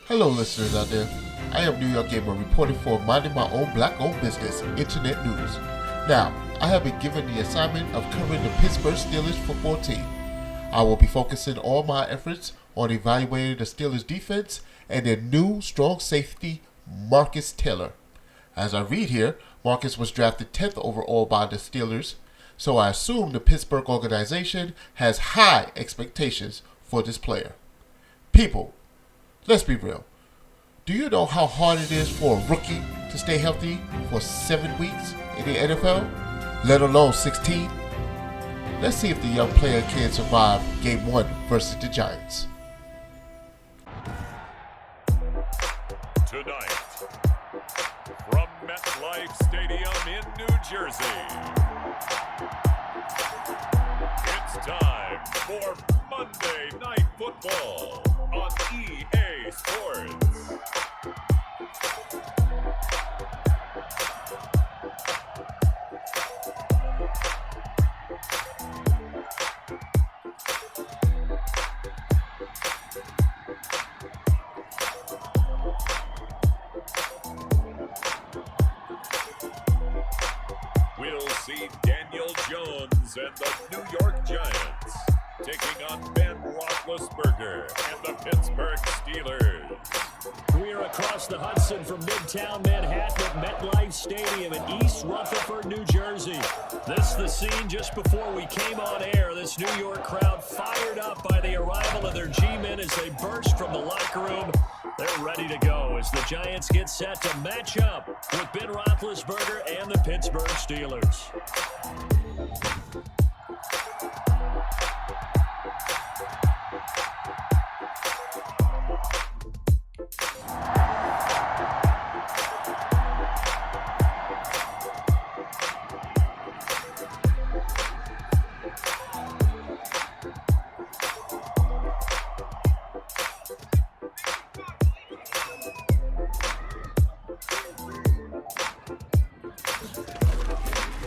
Hello listeners out there. I am New York Gamer reporting for Minding My Own Black-Owned Business, Internet News. Now, I have been given the assignment of covering the Pittsburgh Steelers football team. I will be focusing all my efforts on evaluating the Steelers defense and their new strong safety, Marcus Taylor. As I read here, Marcus was drafted 10th overall by the Steelers, so I assume the Pittsburgh organization has high expectations for this player. People, let's be real. Do you know how hard it is for a rookie to stay healthy for 7 weeks in the NFL, let alone 16? Let's see if the young player can survive Game 1 versus the Giants. Tonight, from MetLife Stadium in New Jersey, it's time for Monday Night Football on EA Sports. We'll see Daniel Jones and the New York Giants taking on Ben Roethlisberger and the Pittsburgh Steelers. We are across the Hudson from Midtown Manhattan at MetLife Stadium in East Rutherford, New Jersey. This is the scene just before we came on air. This New York crowd fired up by the arrival of their G-men as they burst from the locker room. They're ready to go as the Giants get set to match up with Ben Roethlisberger and the Pittsburgh Steelers.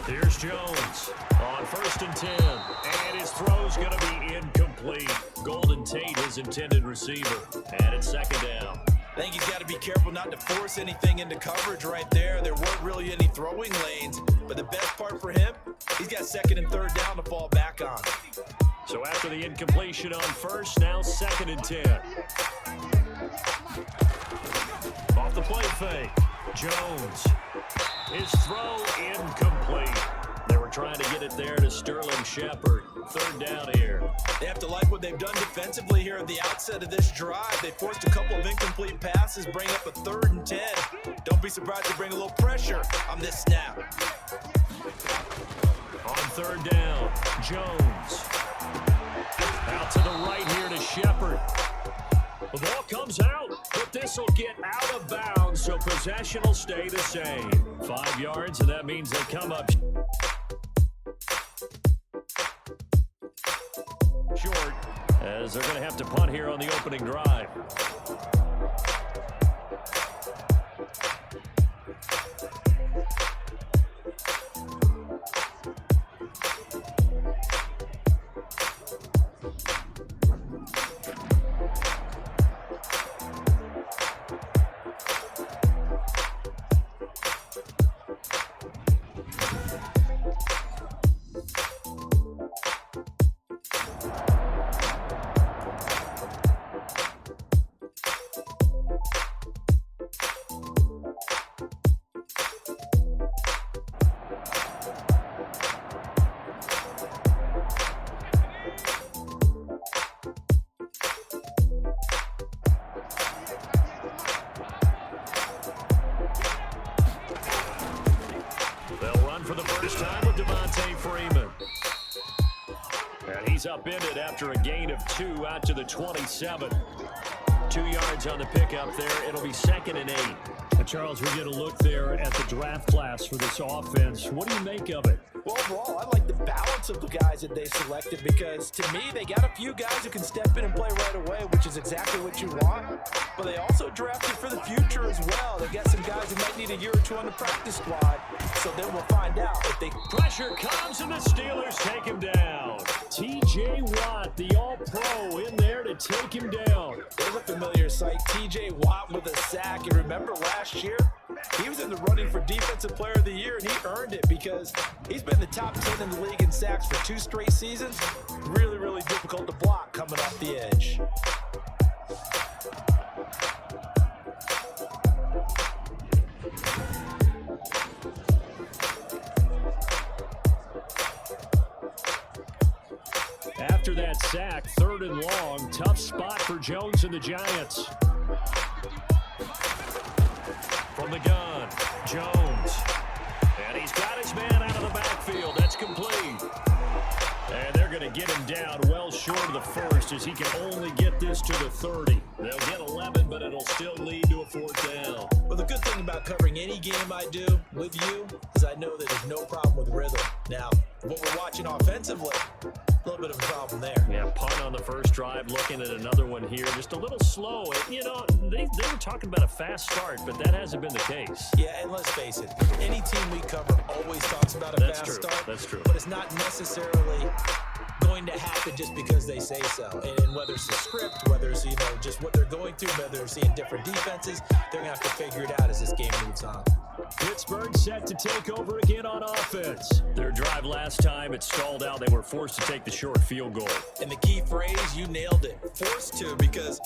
Here's Jones on 1st and 10, and his throw's going to be incomplete. Golden Tate, his intended receiver, and it's 2nd down. I think he's got to be careful not to force anything into coverage right there. There weren't really any throwing lanes, but the best part for him, he's got 2nd and 3rd down to fall back on. So after the incompletion on 1st, now 2nd and 10. Off the play fake, Jones. His throw incomplete. They were trying to get it there to Sterling Shepard. 3rd down here. They have to like what they've done defensively here at the outset of this drive. They forced a couple of incomplete passes, bring up a 3rd and 10. Don't be surprised to bring a little pressure on this snap. On 3rd down, Jones. Out to the right here to Shepard. The ball comes out, but this will get out of bounds, so possession will stay the same. 5 yards, and that means they come up short, as they're going to have to punt here on the opening drive. For the first time with Devontae Freeman. And he's upended after a gain of 2 out to the 27. 2 yards on the pickup there. It'll be 2nd and 8. Charles, we get a look there at the draft class for this offense. What do you make of it? Well, overall, I like the balance of the guys that they selected because, to me, they got a few guys who can step in and play right away, which is exactly what you want. But they also drafted for the future as well. They got some guys who might need a year or two on the practice squad, so then we'll find out if they... Pressure comes and the Steelers take him down. T.J. Watt, the all-pro, in there to take him down. There's a familiar sight, T.J. Watt with a sack. And remember last year, he was in the running for Defensive Player of the Year, and he earned it because he's been the top 10 in the league in sacks for 2 straight seasons. Really, really difficult to block coming off the edge. After that sack, 3rd and long, tough spot for Jones and the Giants. From the gun, Jones. And he's got his man out of the backfield. That's complete. And they're going to get him down well short of the first as he can only get this to the 30. They'll get 11, but it'll still lead to a 4th down. Well, the good thing about covering any game I do with you is I know that there's no problem with rhythm. Now, what we're watching offensively, a little bit of a problem there. Yeah, punt on the first drive, looking at another one here. Just a little slow. You know, they were talking about a fast start, but that hasn't been the case. Yeah, and let's face it, any team we cover always talks about a fast start. That's true. But it's not necessarily going to happen just because they say so. And whether it's the script, whether it's, just what they're going through, whether they're seeing different defenses, they're going to have to figure it out as this game moves on. Pittsburgh set to take over again on offense. Their drive last time, it stalled out. They were forced to take the short field goal. And the key phrase, you nailed it. Forced to, because...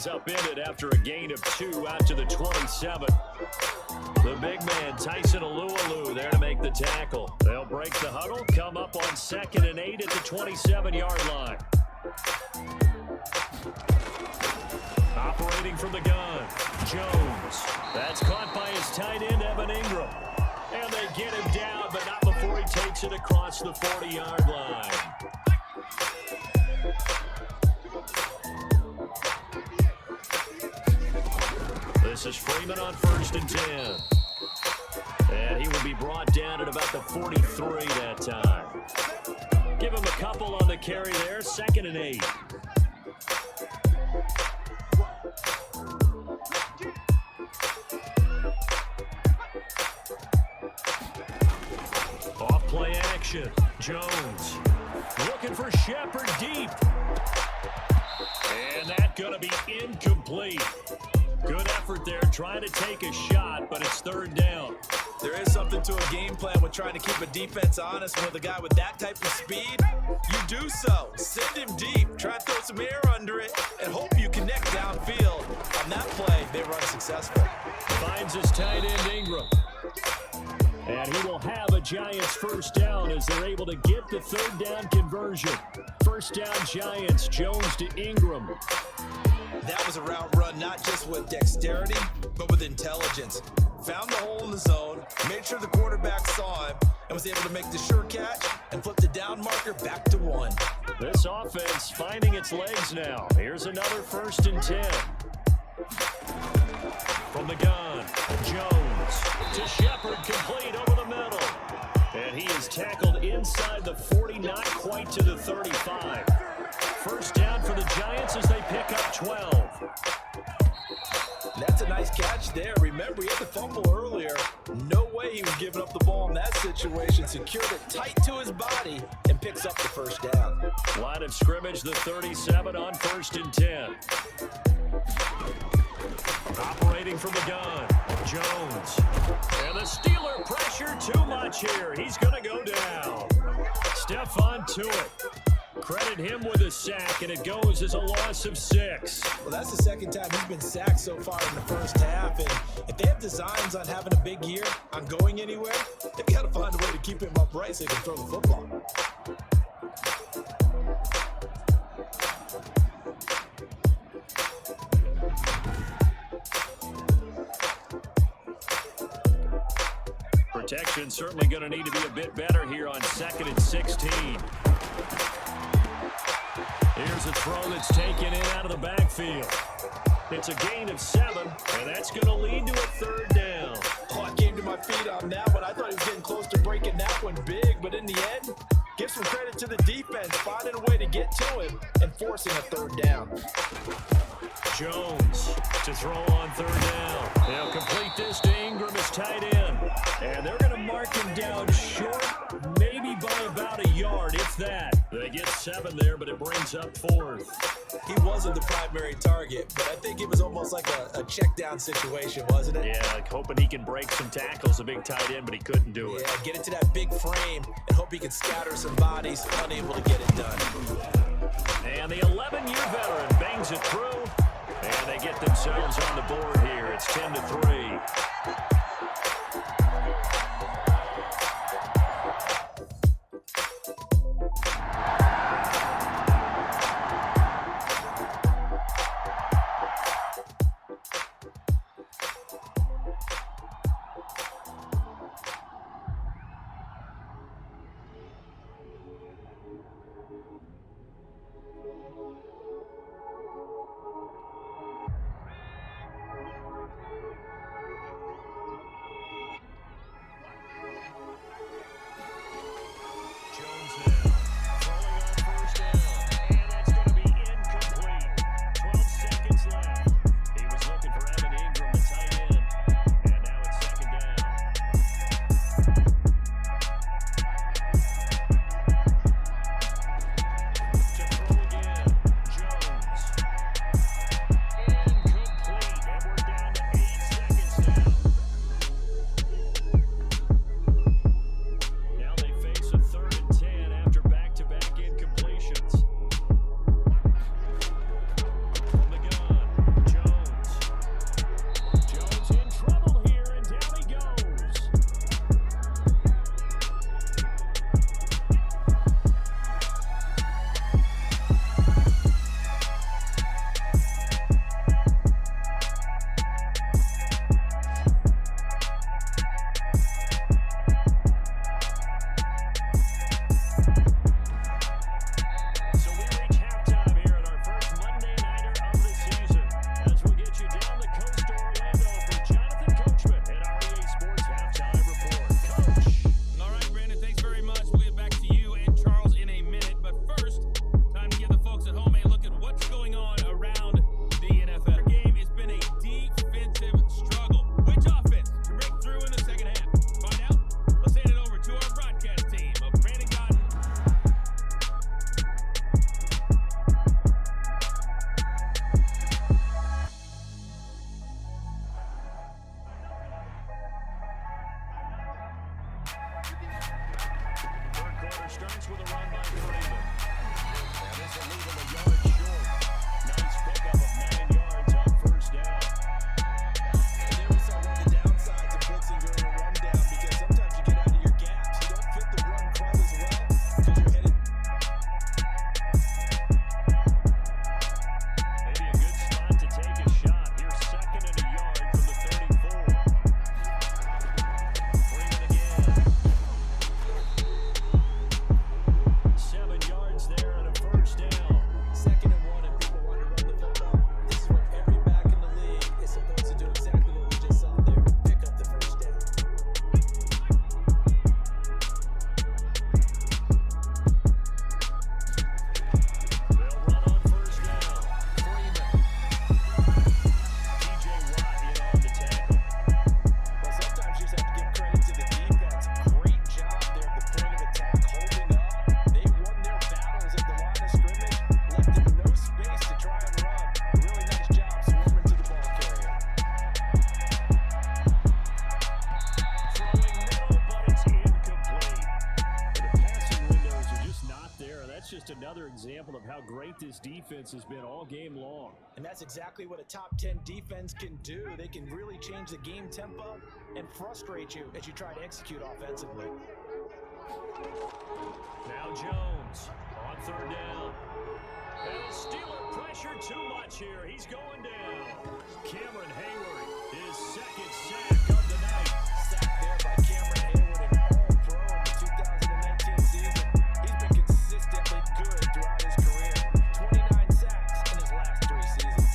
Upended after a gain of 2 out to the 27. The big man, Tyson Alualu, there to make the tackle. They'll break the huddle, come up on 2nd and 8 at the 27-yard line. Operating from the gun, Jones. That's caught by his tight end, Evan Ingram. And they get him down, but not before he takes it across the 40-yard line. This is Freeman on 1st and 10. And he will be brought down at about the 43 that time. Give him a couple on the carry there, 2nd and 8. Off play action, Jones. Looking for Shepard deep. And that's going to be incomplete. Good effort there, trying to take a shot, but it's 3rd down. There is something to a game plan with trying to keep a defense honest. With a guy with that type of speed, you do so. Send him deep, try to throw some air under it, and hope you connect downfield. On that play, they run successful. Finds his tight end, Ingram. And he will have a Giants 1st down as they're able to get the 3rd down conversion. 1st down Giants, Jones to Ingram. That was a route run not just with dexterity, but with intelligence. Found the hole in the zone, made sure the quarterback saw him, and was able to make the sure catch and flip the down marker back to 1. This offense finding its legs now. Here's another 1st and 10. From the gun, Jones to Shepard, complete over the middle. And he is tackled inside the 40, not quite to the 35. First down for the Giants as they pick up 12. That's a nice catch there. Remember, he had the fumble earlier. No way he was giving up the ball in that situation. Secured it tight to his body and picks up the first down. Line of scrimmage, the 37 on 1st and 10. Operating from the gun, Jones. And the Steeler pressure too much here. He's going to go down. Stephon Tuitt. Credit him with a sack, and it goes as a loss of 6. Well, that's the second time he's been sacked so far in the first half. And if they have designs on having a big year, on going anywhere, they've got to find a way to keep him upright so he can throw the football. Protection certainly going to need to be a bit better here on 2nd and 16. Here's a throw that's taken in out of the backfield. It's a gain of 7, and that's going to lead to a 3rd down. Oh, I came to my feet on that one. I thought he was getting close to breaking that one big, but in the end, give some credit to the defense, finding a way to get to him and forcing a 3rd down. Jones to throw on 3rd down. They'll complete this to Ingram as tight end. And they're going to mark him down short, maybe by about a yard, if that. They get 7 there, but it brings up 4th. He wasn't the primary target, but I think it was almost like a check down situation, wasn't it? Yeah, like hoping he can break some tackles, a big tight end, but he couldn't do it. Yeah, get into that big frame and hope he can scatter some bodies, unable to get it done. And the 11-year veteran bangs it through, and they get themselves on the board here. It's 10-3. that's just another example of how great this defense has been all game long. And that's exactly what a top 10 defense can do. They can really change the game tempo and frustrate you as you try to execute offensively. Now Jones on third down. And the Steeler pressure too much here. He's going down. Cameron Hayward, his second sack of the night. Sack there by Cameron Hayward, and All-Pro in the 2019 season. He's been consistently good throughout his career. 29 sacks in his last 3 seasons.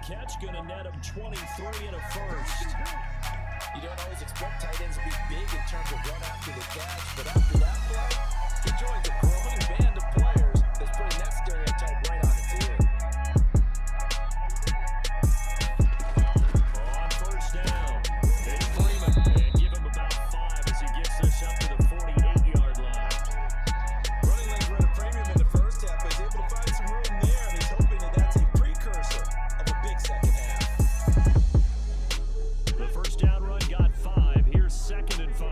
Catch gonna net him 23 and a first. You don't always expect tight ends to be big in terms of run after the catch, but after that play, he joins a growing band of players that's putting that stereotype right on its ear. On first down, it's Freeman, and give him about 5 as he gets this up to the 48-yard line. Running lanes were at a premium in the first half, but he's able to find some room there, and he's hoping that that's a precursor of a big second half. The first down run got 5. Here's 2nd and 5.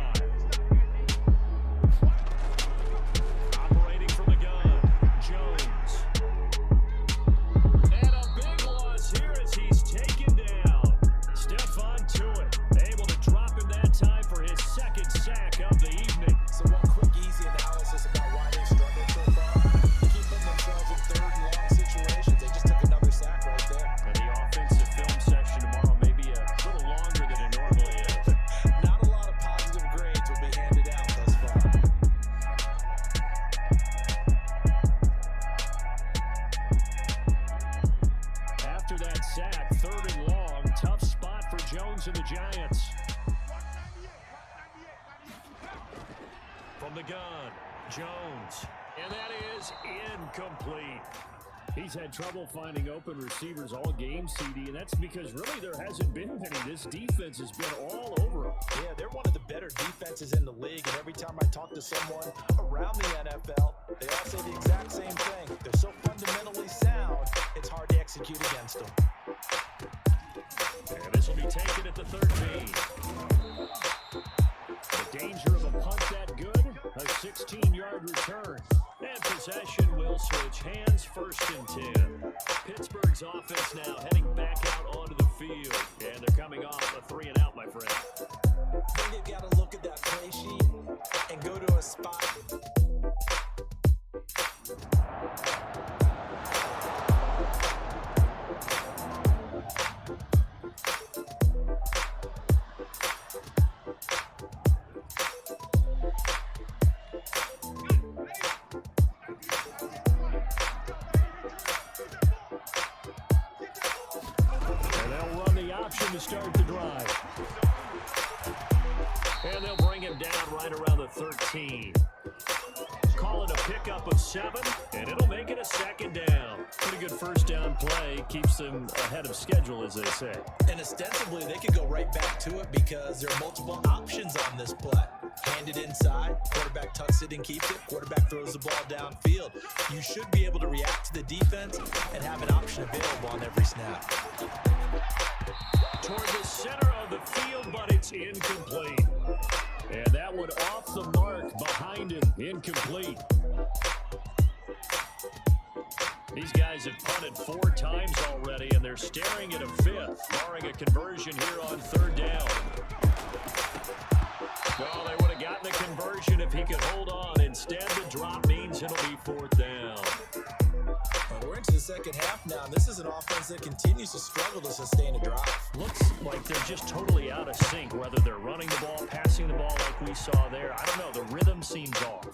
Operating from the gun, Jones. And a big loss here as he's taken down. Stephon Tuitt able to drop him that time for his 2nd sack of the evening. So one quick, easy analysis about why they struggled so far. They keep putting themselves in third and long situations. They just took another sack right there. And the offensive film section tomorrow may be a little longer than it normally is. Not a lot of positive grades will be handed out thus far. After that sack, 3rd and long, tough spot for Jones and the Giants. From the gun, Jones, and that is incomplete. He's had trouble finding open receivers all game, CD, and that's because really there hasn't been many. This defense has been all over him. Yeah, they're one of the better defenses in the league, and every time I talk to someone around the NFL, they all say the exact same thing. They're so fundamentally sound, it's hard to execute against them. And this will be taken at the 13. The danger of a punt that good, a 16-yard return. And possession will switch hands, 1st and 10. Pittsburgh's offense now heading back out onto the field. And they're coming off a 3 and out, my friend. Then you've got to look at that play sheet and go to a spot. And they'll run the option to start the drive. And they'll bring him down right around the 13. Call it a pickup of 7, and it'll make it a 2nd down. Pretty good first down play. Keeps them ahead of schedule, as they say. And ostensibly, they could go right back to it because there are multiple options on this play. hand it inside. Quarterback tucks it and keeps it. Quarterback throws the ball downfield. You should be able to react to the defense and have an option available on every snap. Toward the center of the field, but it's incomplete. And that one off the mark behind him. Incomplete. These guys have punted 4 times already, and they're staring at a 5th, barring a conversion here on 3rd down. Well, they would have gotten the conversion if he could hold on. Instead, the drop means it'll be 4th down. Well, we're into the second half now. This is an offense that continues to struggle to sustain a drive. Looks like they're just totally out of sync, whether they're running the ball, passing the ball like we saw there. I don't know. The rhythm seems off.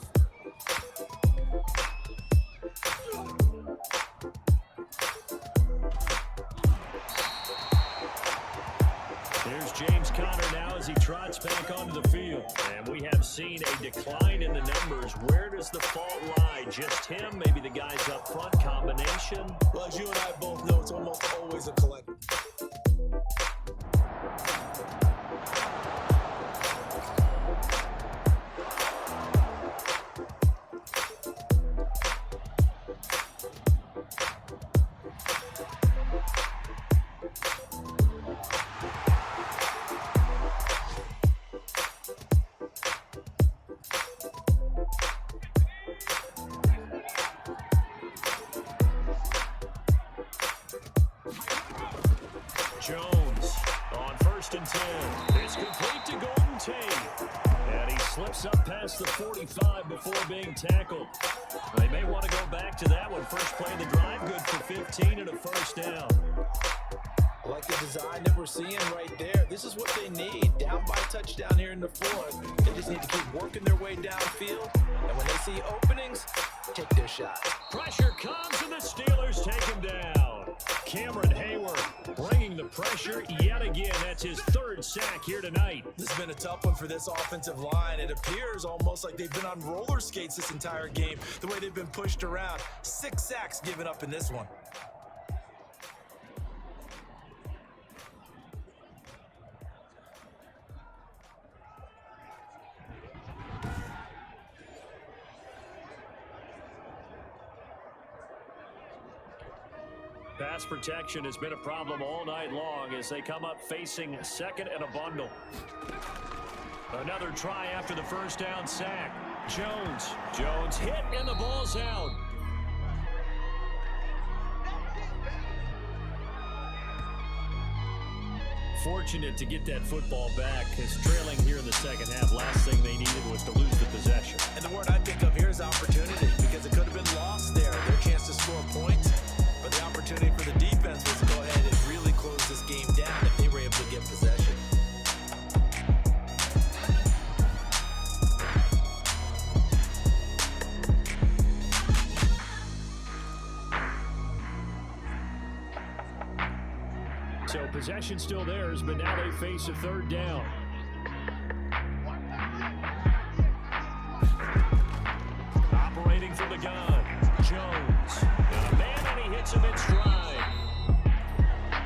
Here's James Conner now as he trots back onto the field. And we have seen a decline in the numbers. Where does the fault lie? Just him? Maybe the guys up front? Combination? Well, as you and I both know, it's almost always a collective. Jones on 1st and 10. It's complete to Golden Tate. And he slips up past the 45 before being tackled. They may want to go back to that one. First play of the drive, good for 15 and a 1st down. I like the design that we're seeing right there. This is what they need. Down by a touchdown here in the 4th. They just need to keep working their way downfield. And when they see openings, take their shot. Pressure comes and the Steelers take him down. Cameron Hayward bringing the pressure yet again. That's his 3rd sack here tonight. This has been a tough one for this offensive line. It appears almost like they've been on roller skates this entire game, the way they've been pushed around. 6 sacks given up in this one. Pass protection has been a problem all night long as they come up facing 2nd and a bundle. Another try after the 1st down sack. Jones hit and the ball's out. Fortunate to get that football back, because trailing here in the second half, last thing they needed was to lose the possession. And the word I think of here is opportunity, because it could have been lost there. Their chance to score points. But the opportunity for the defense was to go ahead and really close this game down if they were able to get possession. So possession still theirs, but now they face a 3rd down. Operating from the gun, Jones. And a man, and he hits him in stride.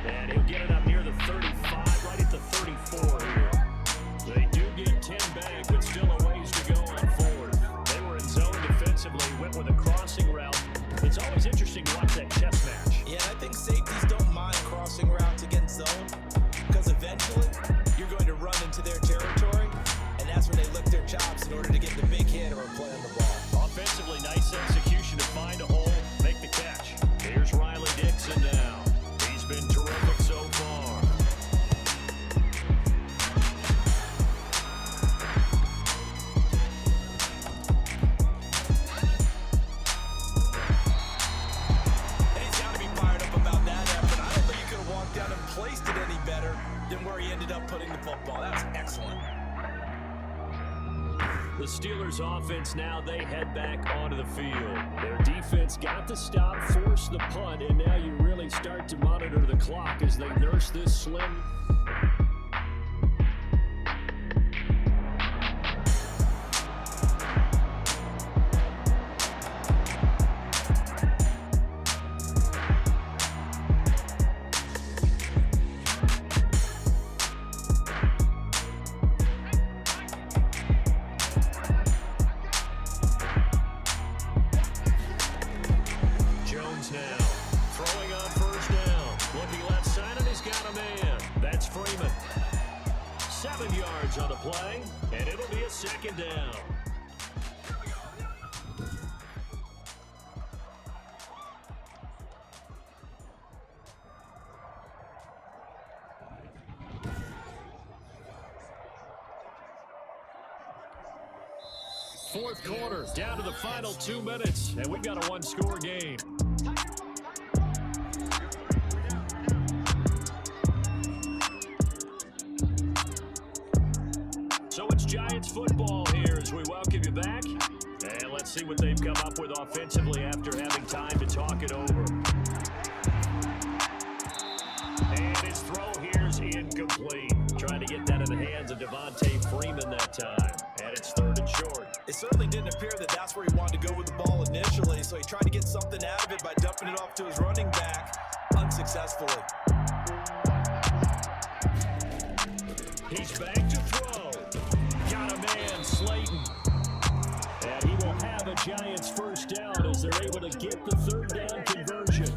And he'll get it up near the 35, right at the 34 here. They do get 10 back, but still a ways to go on forward. They were in zone defensively, went with a crossing route. It's always interesting to watch that chess match. Yeah, I think safeties don't mind crossing routes against zone, because eventually you're going to run into their territory, and that's when they lick their chops in order to get the big hit or a play on the ball. Offensively, nice execution to find a hole, make the catch. Here's Riley Dixon now. He's been terrific so far. And he's got to be fired up about that effort. I don't think he could have walked down and placed it any better than where he ended up putting the football. That's excellent. The Steelers offense now, they head back onto the field. Their defense got the stop, forced the punt, and now you really start to monitor the clock as they nurse this slim. play, and it'll be a second down. Fourth quarter, down to the final 2 minutes, and we've got a one-score game. So it's Giants football here as we welcome you back. And let's see what they've come up with offensively after having time to talk it over. And his throw here is incomplete. Trying to get that in the hands of Devontae Freeman that time. And it's 3rd and short. It certainly didn't appear that that's where he wanted to go with the ball initially, so he tried to get something out of it by dumping it off to his running back unsuccessfully. He's back to throw. Got a man, Slayton. And he will have a Giants first down as they're able to get the 3rd down conversion.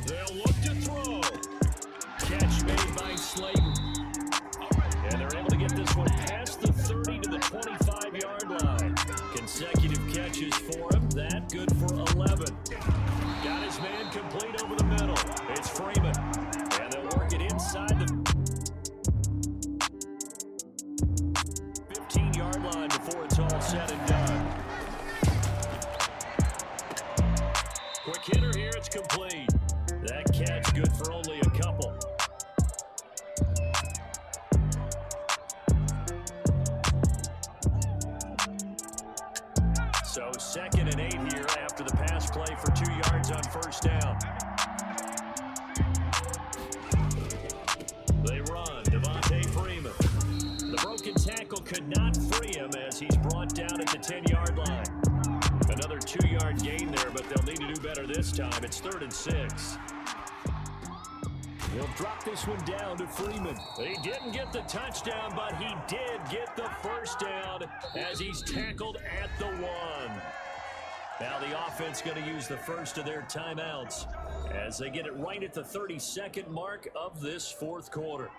They'll look to throw. Catch made by Slayton. And they're able to get this one past the 30 to the 25-yard line. Consecutive catches for him. That good for 11. Got his man complete over the middle. It's Freeman. And they'll work it inside the 15-yard line before it's all said and done. Quick hitter here. It's complete. That catch good for only a couple. So 2nd and 8 here after the pass play for 2 yards on first down. They run. Devontae Freeman. The broken tackle could not free him as he's brought down at the 10-yard line. Another 2-yard gain there, but they'll need to do better this time. It's 3rd and 6. He'll drop this one down to Freeman. He didn't get the touchdown, but he did get the first down as he's tackled at the 1. Now the offense going to use the first of their timeouts as they get it right at the 32nd mark of this 4th quarter.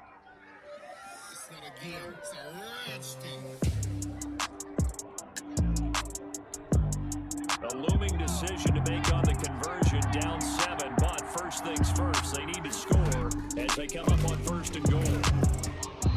A looming decision to make on the conversion, down 7, but first things first, they need to score as they come up on 1st and goal.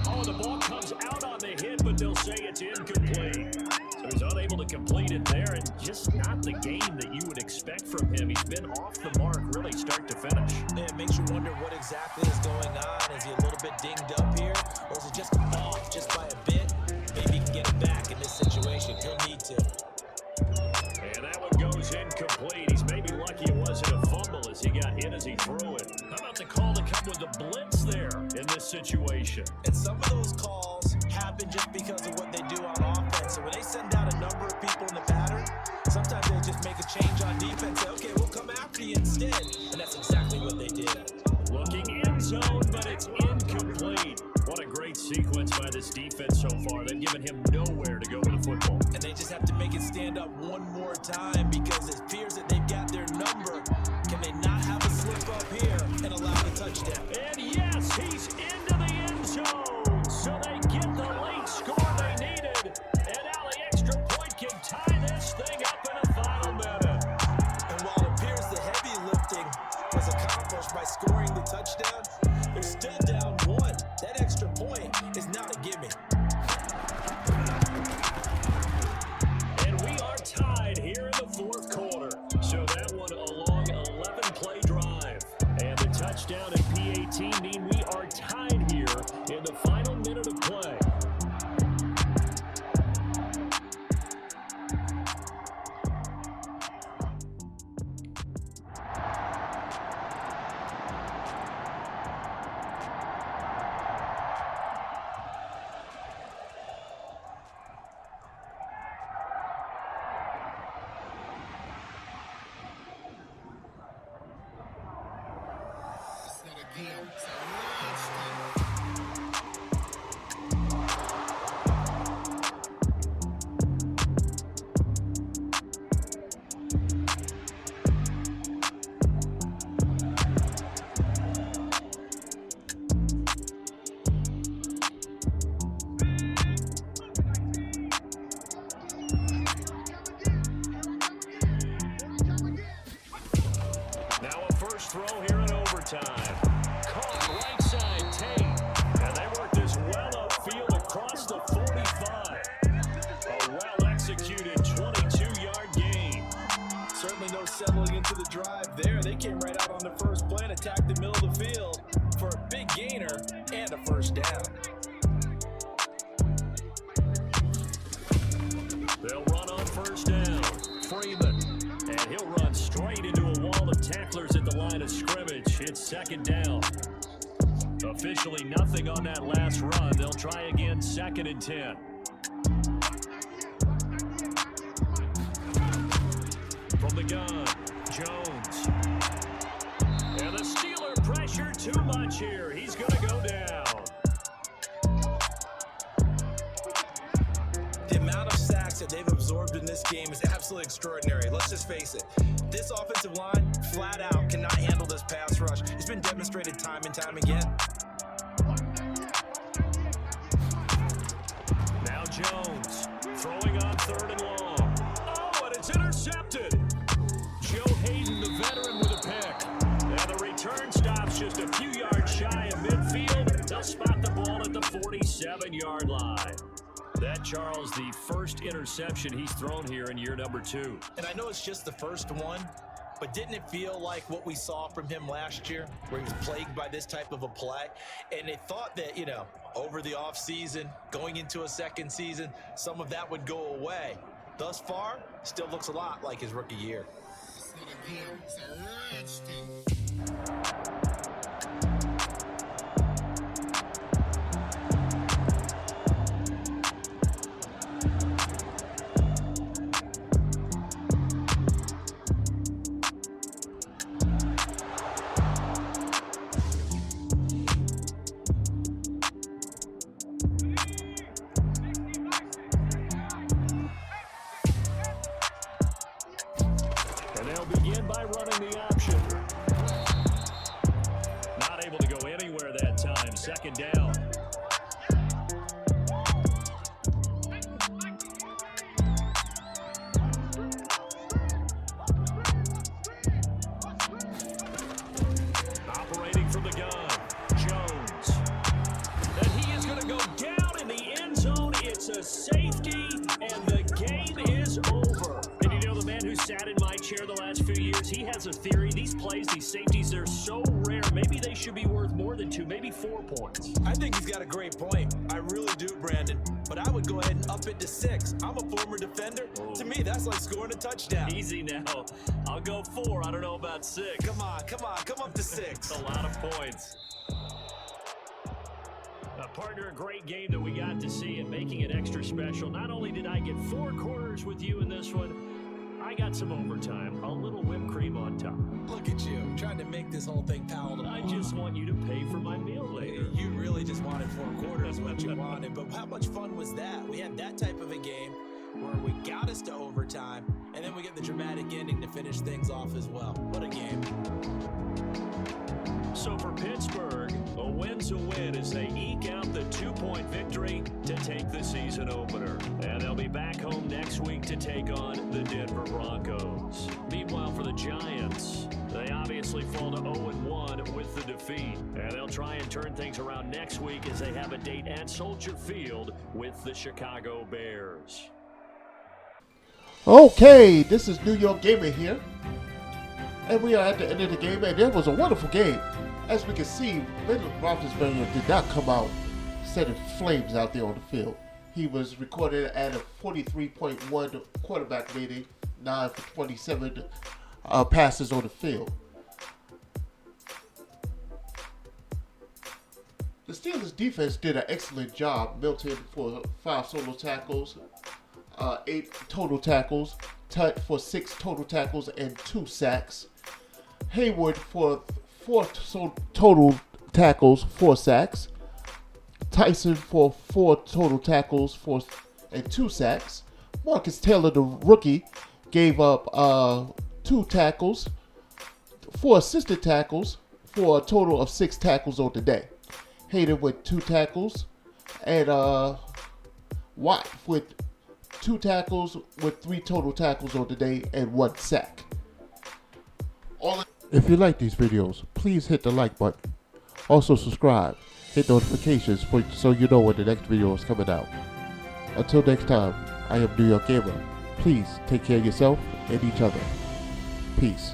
Oh, the ball comes out on the hit, but they'll say it's incomplete. So he's unable to complete it there, and just not the game that you would expect from him. He's been off the mark really start to finish. Yeah, it makes you wonder what exactly is going on. Is he a little bit dinged up here, or is it just off just by a bit? Maybe he can get it back in this situation. He'll need to. And that one goes incomplete. He's maybe lucky it wasn't a fumble as he got hit as he threw it. How about the call to come with the blitz there in this situation? And some of those calls happen just because of what they do on offense. So when they send out a number of people in the pattern, sometimes they just make a change on defense. Say, okay, we'll come after you instead. And that's exactly what they did. Looking in zone, but it's incomplete. What a great sequence by this defense so far. They've given him nowhere to go with the football. And they just have to make it stand up one more time because it appears that they've got their number. Can they not have a slip up here and allow the touchdown? And yes, he's into the end zone. So they get the late score they needed. And now the extra point can tie this thing up in the final minute. And while it appears the heavy lifting was accomplished by scoring the touchdown, they're still down 1. That extra point is not a gimme. And we are tied here in the 4th quarter. So that one a long 11-play drive. And the touchdown and P18 mean we are tied here in the final minute of play. throw here in overtime. Caught right side Tate. And they work this well upfield across the 45. A well-executed 22-yard gain. Certainly no settling into the drive there. They came right out on the first play and attacked the middle of the field for a big gainer and a first down. They'll run on first down. Freeman. And he'll run straight into a wall of tacklers at the line of scrimmage. It's second down. Officially nothing on that last run. They'll try again, 2nd and 10. From the gun, Jones. And the Steeler pressure too much here. He's going to go down. The amount of sacks that they've absorbed in this game is absolutely extraordinary. Let's just face it. This offensive line, flat out, cannot handle this pass rush. It's been demonstrated time and time again. Now Jones, throwing on 3rd and long. Oh, and it's intercepted. Joe Hayden, the veteran, with a pick. And the return stops just a few yards shy of midfield. They'll spot the ball at the 47-yard line. That, Charles, the first interception he's thrown here in year number 2. And I know it's just the first one, but didn't it feel like what we saw from him last year, where he was plagued by this type of a play? And they thought that, over the offseason, going into a second season, some of that would go away. Thus far, still looks a lot like his rookie year. Begin by running the option. Not able to go anywhere that time. 2nd down. Operating from the gun, Jones. And he is going to go down in the end zone. It's a safety, and the game is over. And the man who sat in my chair the last few years, he has a theory. These plays, these safeties, they're so rare. Maybe they should be worth more than 2, maybe 4 points. I think he's got a great point. I really do, Brandon. But I would go ahead and up it to 6. I'm a former defender. Oh. To me, that's like scoring a touchdown. Easy now. I'll go 4. I don't know about 6. Come on. Come up to 6. A lot of points. Partner, a great game that we got to see and making it extra special. Not only did I get 4 quarters with you in this one, I got some overtime, a little whipped cream on top. Look at you, trying to make this whole thing palatable. I just want you to pay for my meal later. You really just wanted 4 quarters, what you wanted. But how much fun was that? We had that type of a game where we got us to overtime, and then we get the dramatic ending to finish things off as well. What a game. So for Pittsburgh, a win's a win as they eke out the 2-point victory to take the season opener. And they'll be back home next week to take on the Denver Broncos. Meanwhile, for the Giants, they obviously fall to 0-1 with the defeat. And they'll try and turn things around next week as they have a date at Soldier Field with the Chicago Bears. Okay, this is New York Gamer here. And we are at the end of the game, and it was a wonderful game. As we can see, Ben Roethlisberger did not come out setting flames out there on the field. He was recorded at a 43.1 quarterback rating, 9 for 27 passes on the field. The Steelers defense did an excellent job. Milton for 5 solo tackles, 8 total tackles. Tut for 6 total tackles and 2 sacks. Hayward for 4 total tackles, 4 sacks. Tyson for 4 total tackles and 2 sacks. Marcus Taylor, the rookie, gave up 2 tackles, 4 assisted tackles for a total of 6 tackles on the day. Hayden with 2 tackles, and Watt with 2 tackles with 3 total tackles on the day and 1 sack. If you like these videos, please hit the like button. Also subscribe, hit notifications so you know when the next video is coming out. Until next time, I am New York Gamer. Please take care of yourself and each other. Peace.